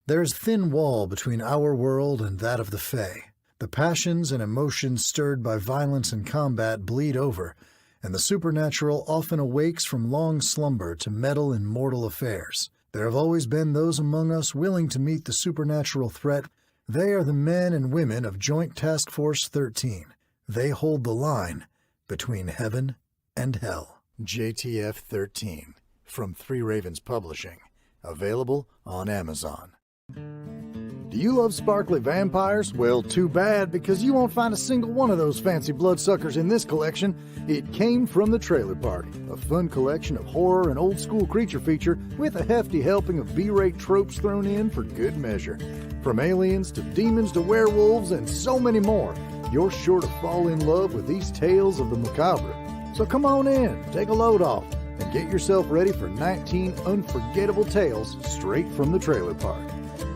There is a thin wall between our world and that of the Fae. The passions and emotions stirred by violence and combat bleed over, and the supernatural often awakes from long slumber to meddle in mortal affairs. There have always been those among us willing to meet the supernatural threat. They are the men and women of Joint Task Force 13. They hold the line between heaven and hell. JTF 13 from Three Ravens Publishing. Available on Amazon. Do you love sparkly vampires? Well, too bad, because you won't find a single one of those fancy bloodsuckers in this collection. It came from the Trailer Party, a fun collection of horror and old-school creature feature with a hefty helping of B-rate tropes thrown in for good measure. From aliens to demons to werewolves and so many more, you're sure to fall in love with these tales of the macabre. So come on in, take a load off, and get yourself ready for 19 unforgettable tales straight from the Trailer Park.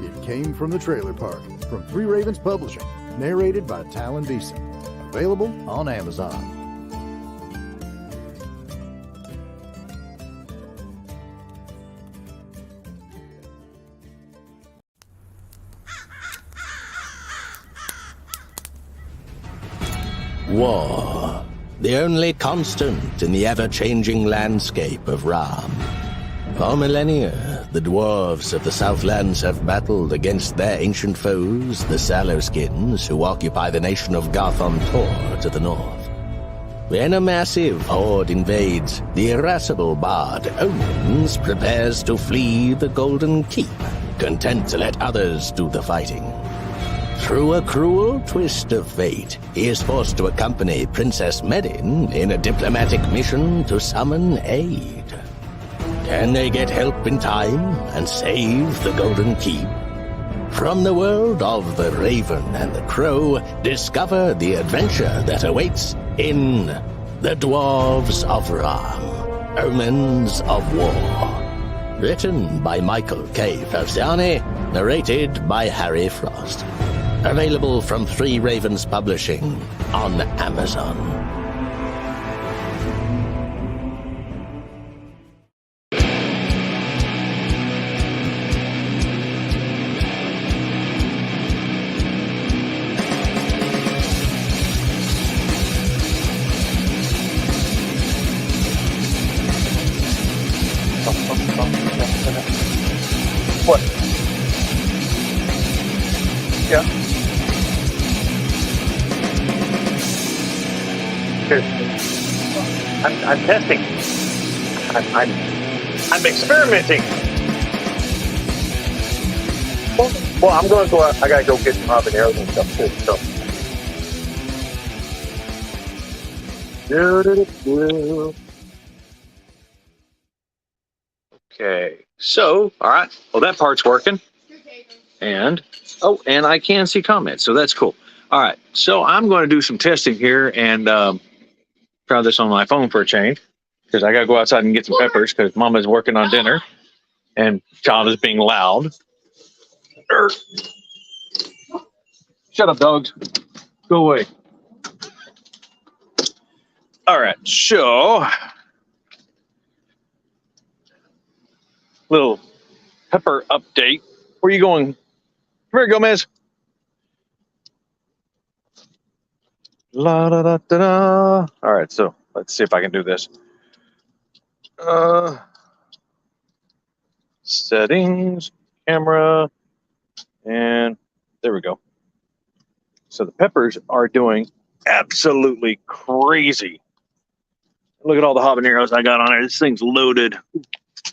It Came from the Trailer Park from Three Ravens Publishing, narrated by Talon Beeson. Available on Amazon. War, the only constant in the ever-changing landscape of Ram. For millennia, the dwarves of the Southlands have battled against their ancient foes, the Sallowskins, who occupy the nation of Garthon Tor to the north. When a massive horde invades, the irascible bard Omens prepares to flee the Golden Keep, content to let others do the fighting. Through a cruel twist of fate, he is forced to accompany Princess Medin in a diplomatic mission to summon aid. Can they get help in time and save the Golden Keep? From the world of the Raven and the Crow, discover the adventure that awaits in The Dwarves of Ram, Omens of War. Written by Michael K. Favziani, narrated by Harry Frost. Available from Three Ravens Publishing on Amazon. What? Yeah. I'm testing. I'm experimenting. Well, I'm going to go out. I got to go get some habaneros and stuff too. So. Okay. So, all right. Well, that part's working. And I can see comments, so that's cool. All right. So I'm going to do some testing here and try this on my phone for a change, because I got to go outside and get some peppers because Mama's working on dinner and child is being loud. Shut up, dogs. Go away. All right. So, little pepper update. Where are you going? Come here, Gomez. La da da da da. All right, so let's see if I can do this. Settings, camera, and there we go. So the peppers are doing absolutely crazy. Look at all the habaneros I got on there. This thing's loaded.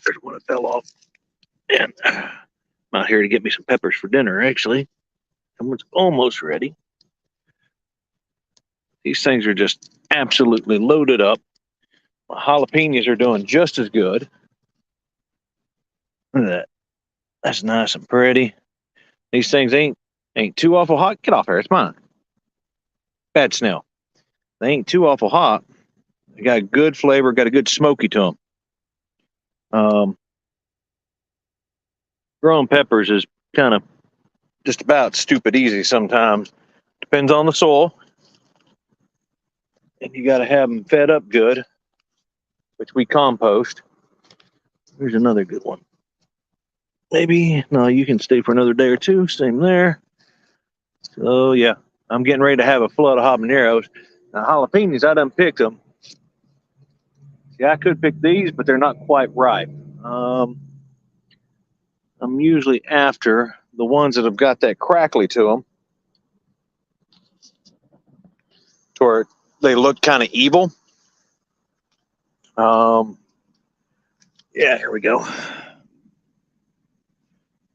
There's one that fell off. And I'm out here to get me some peppers for dinner, actually. Someone's almost ready. These things are just absolutely loaded up. My jalapenos are doing just as good. Look at that. That's nice and pretty. These things ain't too awful hot. Get off here. It's mine. Bad smell. They ain't too awful hot. They got a good flavor, got a good smoky to them. Growing peppers is kind of just about stupid easy sometimes. Depends on the soil. And you got to have them fed up good, which we compost. Here's another good one. maybe, no, you can stay for another day or two. Same there. So, yeah, I'm getting ready to have a flood of habaneros. Now, jalapenos, I done picked them. Yeah, I could pick these, but they're not quite ripe. I'm usually after the ones that have got that crackly to them, to where they look kind of evil. Yeah, here we go.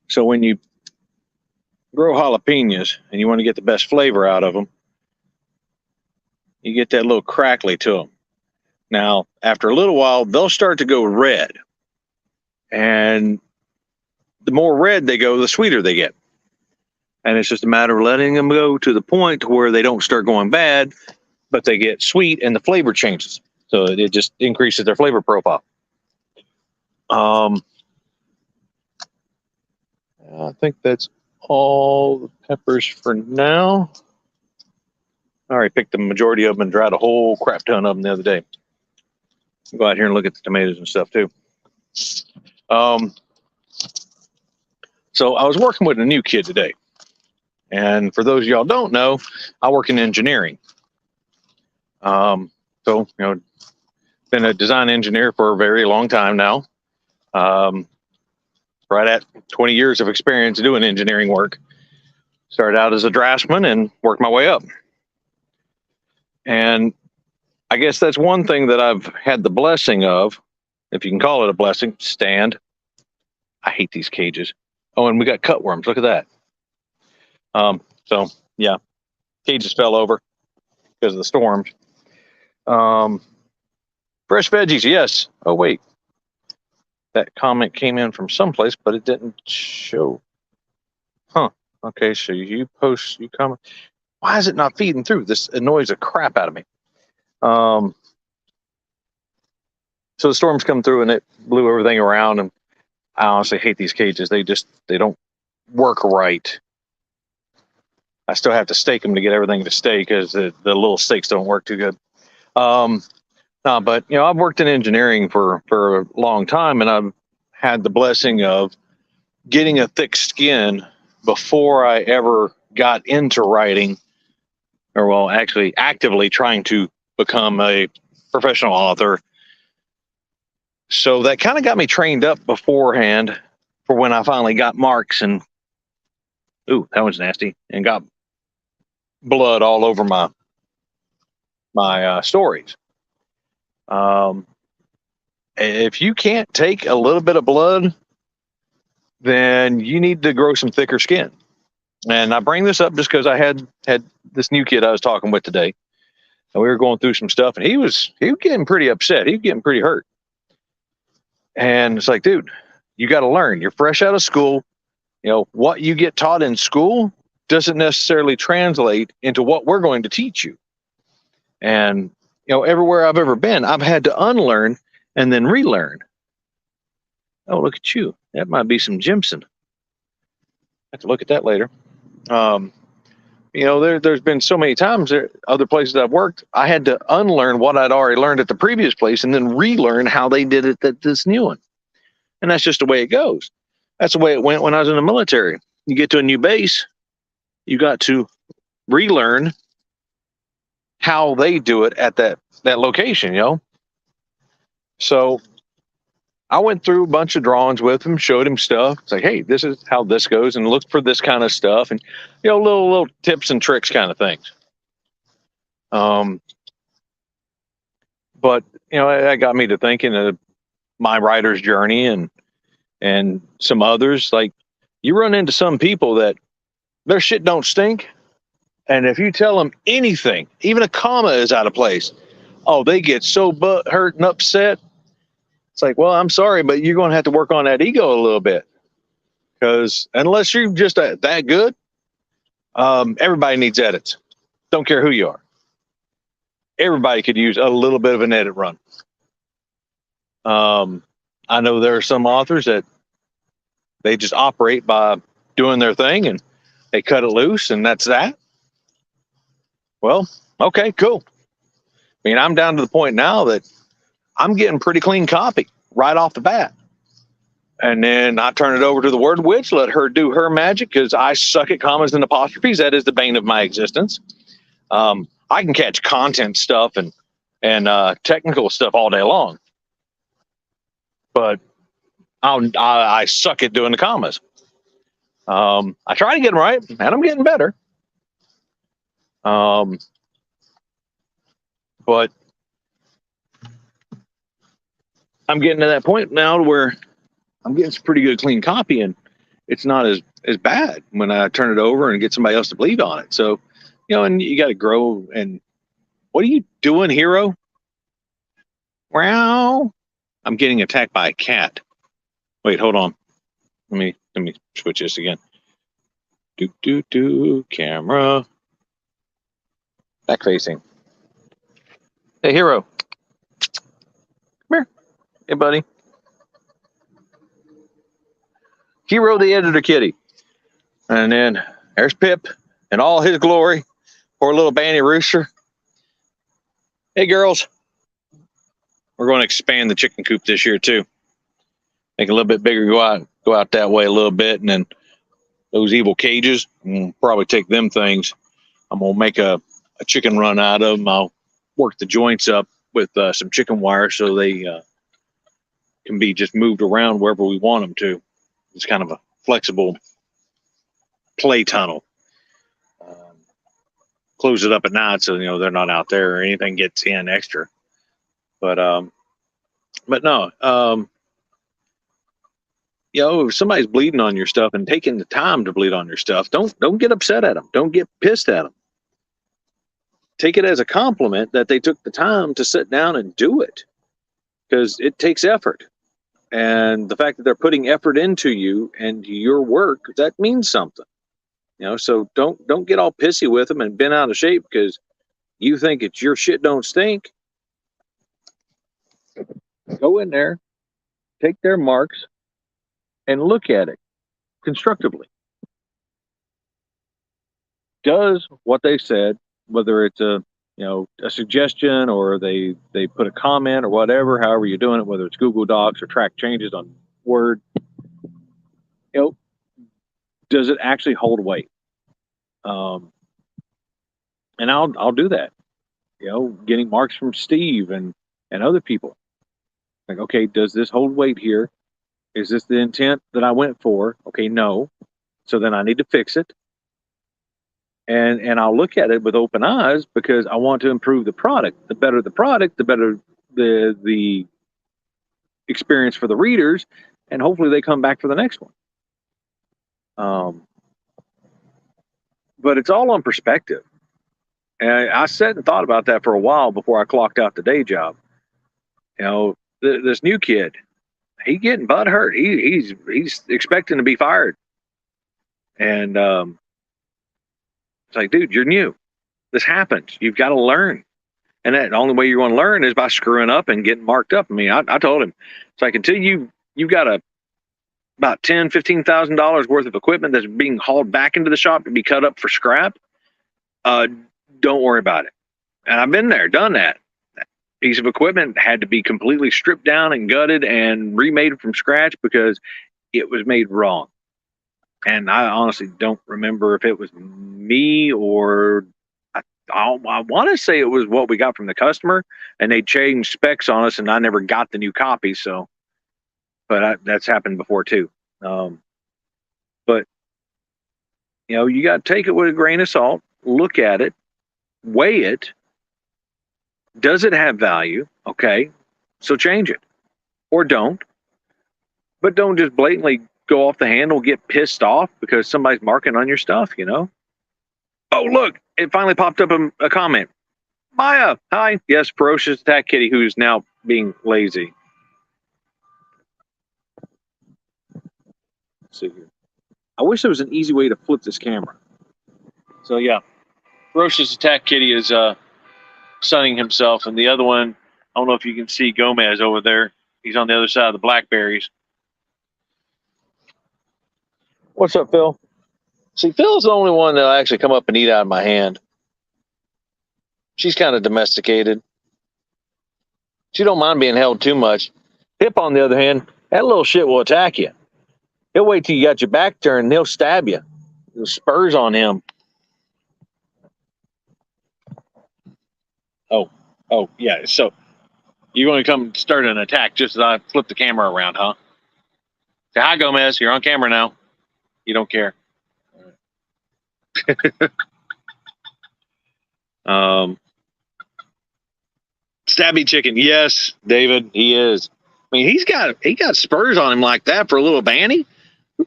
So when you grow jalapenos and you want to get the best flavor out of them, you get that little crackly to them. Now, after a little while, they'll start to go red. And the more red they go, the sweeter they get. And it's just a matter of letting them go to the point where they don't start going bad, but they get sweet and the flavor changes. So it just increases their flavor profile. I think that's all the peppers for now. I already picked the majority of them and dried a whole crap ton of them the other day. I'll go out here and look at the tomatoes and stuff too. So I was working with a new kid today. And for those of y'all don't know, I work in engineering. So, been a design engineer for a very long time now. Right at 20 years of experience doing engineering work. Started out as a draftsman and worked my way up. And I guess that's one thing that I've had the blessing of, if you can call it a blessing, stand. I hate these cages. Oh, and we got cutworms. Look at that. So yeah, cages fell over because of the storms. Fresh veggies, yes. Oh, wait. That comment came in from someplace, but it didn't show. Huh. Okay, so you comment. Why is it not feeding through? This annoys the crap out of me. So the storms come through and it blew everything around, and I honestly hate these cages. They don't work right. I still have to stake them to get everything to stay because the little stakes don't work too good. No, but I've worked in engineering for a long time, and I've had the blessing of getting a thick skin before I ever got into writing, or well, actually actively trying to become a professional author. So that kind of got me trained up beforehand for when I finally got marks and, ooh, that was nasty, and got blood all over my stories. If you can't take a little bit of blood, then you need to grow some thicker skin. And I bring this up just because I had this new kid I was talking with today, and we were going through some stuff, and he was getting pretty upset. He was getting pretty hurt. And it's like, dude, you got to learn. You're fresh out of school. What you get taught in school doesn't necessarily translate into what we're going to teach you. And, everywhere I've ever been, I've had to unlearn and then relearn. Oh, look at you. That might be some Jimson. I have to look at that later. There's been so many times other places I've worked, I had to unlearn what I'd already learned at the previous place and then relearn how they did it at this new one. And that's just the way it goes. That's the way it went when I was in the military. You get to a new base, you got to relearn how they do it at that location, So I went through a bunch of drawings with him, showed him stuff. It's like, hey, this is how this goes, and look for this kind of stuff, and little tips and tricks kind of things. But that got me to thinking of my writer's journey and some others. Like, you run into some people that their shit don't stink, and if you tell them anything, even a comma is out of place, oh, they get so hurt and upset. It's like, well, I'm sorry, but you're going to have to work on that ego a little bit, because unless you're just that good, everybody needs edits. Don't care who you are. Everybody could use a little bit of an edit run. I know there are some authors that they just operate by doing their thing and they cut it loose and that's that. Well, okay, cool. I mean, I'm down to the point now that I'm getting pretty clean copy right off the bat. And then I turn it over to the word witch, let her do her magic, because I suck at commas and apostrophes. That is the bane of my existence. I can catch content stuff and technical stuff all day long, but I suck at doing the commas. I try to get them right, and I'm getting better. But I'm getting to that point now where I'm getting some pretty good clean copy, and it's not as bad when I turn it over and get somebody else to believe on it. So, and you got to grow. And what are you doing, hero? Wow. I'm getting attacked by a cat. Wait, hold on. Let me switch this again. Camera. Back facing. Hey, hero. Come here. Hey, buddy. Hero the editor kitty. And then there's Pip in all his glory. Poor little Banny Rooster. Hey, girls. We're going to expand the chicken coop this year, too. Make it a little bit bigger, go out that way a little bit, and then those evil cages, probably take them things. I'm going to make a chicken run out of them. I'll work the joints up with some chicken wire so they can be just moved around wherever we want them to. It's kind of a flexible play tunnel. Close it up at night so they're not out there or anything gets in extra. But no, if somebody's bleeding on your stuff and taking the time to bleed on your stuff, don't get upset at them. Don't get pissed at them. Take it as a compliment that they took the time to sit down and do it, because it takes effort. And the fact that they're putting effort into you and your work, that means something. So don't get all pissy with them and bent out of shape because you think it's your shit don't stink. Go in there, take their marks, and look at it constructively. Does what they said, whether it's a suggestion or they put a comment or whatever, however you're doing it, whether it's Google Docs or track changes on Word, does it actually hold weight? And I'll do that. Getting marks from Steve and other people. Like, okay, does this hold weight here? Is this the intent that I went for? Okay, no. So then I need to fix it. And I'll look at it with open eyes because I want to improve the product. The better the product, the better the experience for the readers, and hopefully they come back for the next one. But it's all on perspective. And I sat and thought about that for a while before I clocked out the day job. This new kid, he's getting butt hurt. He's expecting to be fired. And it's like, dude, you're new. This happens. You've got to learn. And the only way you're going to learn is by screwing up and getting marked up. I mean, I told him, it's like, until you've got about $10,000-$15,000 worth of equipment that's being hauled back into the shop to be cut up for scrap, don't worry about it. And I've been there, done that. That piece of equipment had to be completely stripped down and gutted and remade from scratch because it was made wrong. And I honestly don't remember if it was me or I want to say it was what we got from the customer, and they changed specs on us, and I never got the new copy. So, but that's happened before too. But you got to take it with a grain of salt, look at it, weigh it. Does it have value? Okay, so change it, or don't. But don't just blatantly go off the handle, get pissed off because somebody's marking on your stuff. Oh, look, it finally popped up a comment. Maya, hi. Yes, ferocious attack kitty who's now being lazy. Let's see here. I wish there was an easy way to flip this camera. So yeah, ferocious attack kitty is sunning himself, and the other one, I don't know if you can see Gomez over there. He's on the other side of the blackberries. What's up, Phil? See, Phil's the only one that'll actually come up and eat out of my hand. She's kind of domesticated. She don't mind being held too much. Pip, on the other hand, That little shit will attack you. He'll wait till you got your back turned and he'll stab you. The spurs on him. Oh, yeah. So you're going to come start an attack just as I flip the camera around, huh? Say hi, Gomez. You're on camera now. You don't care. Stabby chicken. Yes, David, he is. I mean, he got spurs on him like that for a little banny.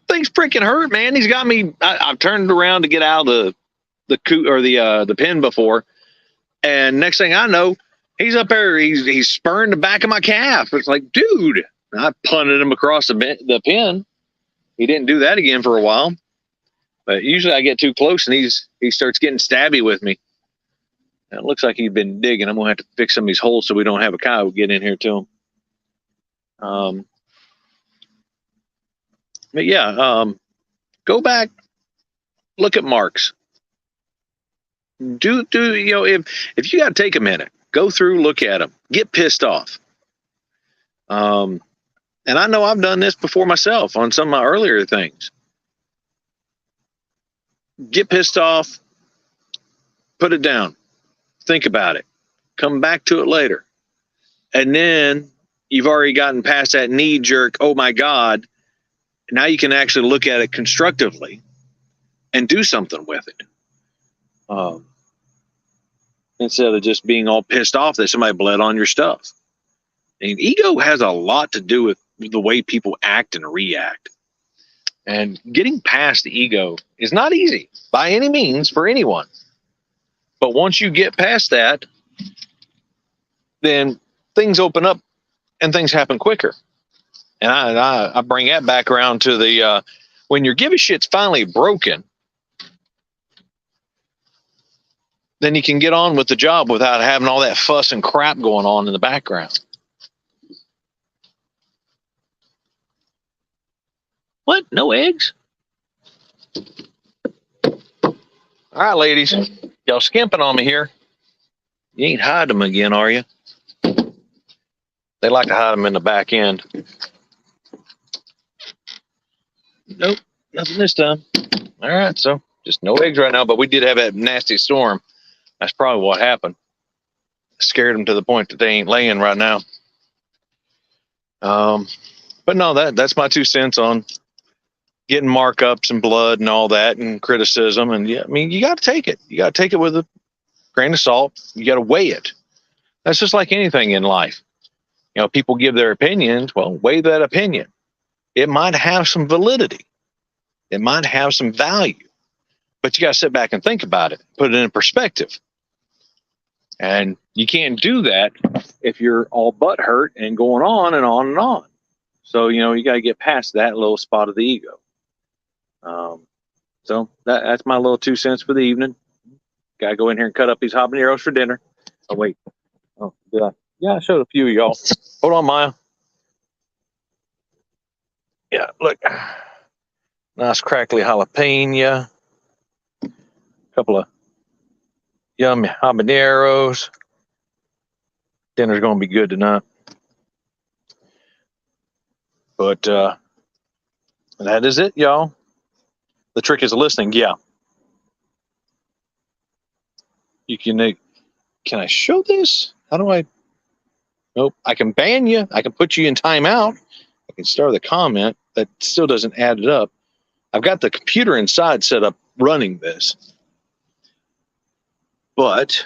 Things freaking hurt, man. He's got me. I've turned around to get out of the pen before, and next thing I know, he's up there. He's spurring the back of my calf. It's like, dude. I punted him across the pen. He didn't do that again for a while, but usually I get too close and he starts getting stabby with me. And it looks like he's been digging. I'm gonna have to fix some of these holes so we don't have a coyote get in here to him. But yeah, go back, look at marks. Do if you got to take a minute, go through, look at them, get pissed off. And I know I've done this before myself on some of my earlier things. Get pissed off, put it down, think about it, come back to it later. And then you've already gotten past that knee jerk, oh my God. Now you can actually look at it constructively and do something with it. Instead of just being all pissed off that somebody bled on your stuff. And ego has a lot to do with the way people act and react. And getting past the ego is not easy by any means for anyone. But once you get past that, then things open up and things happen quicker. And I bring that back around to the when your give a shit's finally broken, then you can get on with the job without having all that fuss and crap going on in the background. What? No eggs? All right, ladies. Y'all skimping on me here. You ain't hide them again, are you? They like to hide them in the back end. Nope, nothing this time. All right, so just no eggs right now, but we did have that nasty storm. That's probably what happened. Scared them to the point that they ain't laying right now. But no, that's my 2 cents on getting markups and blood and all that and criticism. And yeah, I mean, you got to take it. You got to take it with a grain of salt. You got to weigh it. That's just like anything in life. You know, people give their opinions. Well, weigh that opinion. It might have some validity. It might have some value. But you got to sit back and think about it, put it in perspective. And you can't do that if you're all butthurt and going on and on and on. So, you know, you got to get past that little spot of the ego. So that's my little 2 cents for the evening. Got to go in here and cut up these habaneros for dinner. Oh, wait. Oh, did I? Yeah, I showed a few of y'all. Hold on, Maya. Yeah, look. Nice crackly jalapeno. A couple of yummy habaneros. Dinner's going to be good tonight. But that is it, y'all. The trick is listening. Yeah. You can I show this? How do I? Nope. I can ban you. I can put you in timeout. I can start the comment. That still doesn't add it up. I've got the computer inside set up running this. But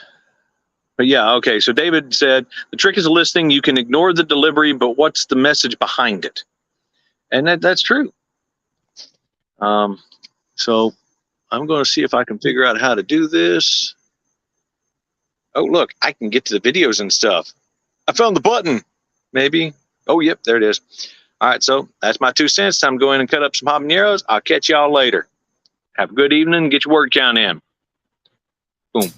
yeah, okay. So David said, the trick is listening. You can ignore the delivery, but what's the message behind it? And that's true. So I'm going to see if I can figure out how to do this. Oh, look, I can get to the videos and stuff. I found the button, maybe. Oh, yep, there it is. All right, so that's my 2 cents. Time to go in and cut up some habaneros. I'll catch y'all later. Have a good evening. Get your word count in. Boom.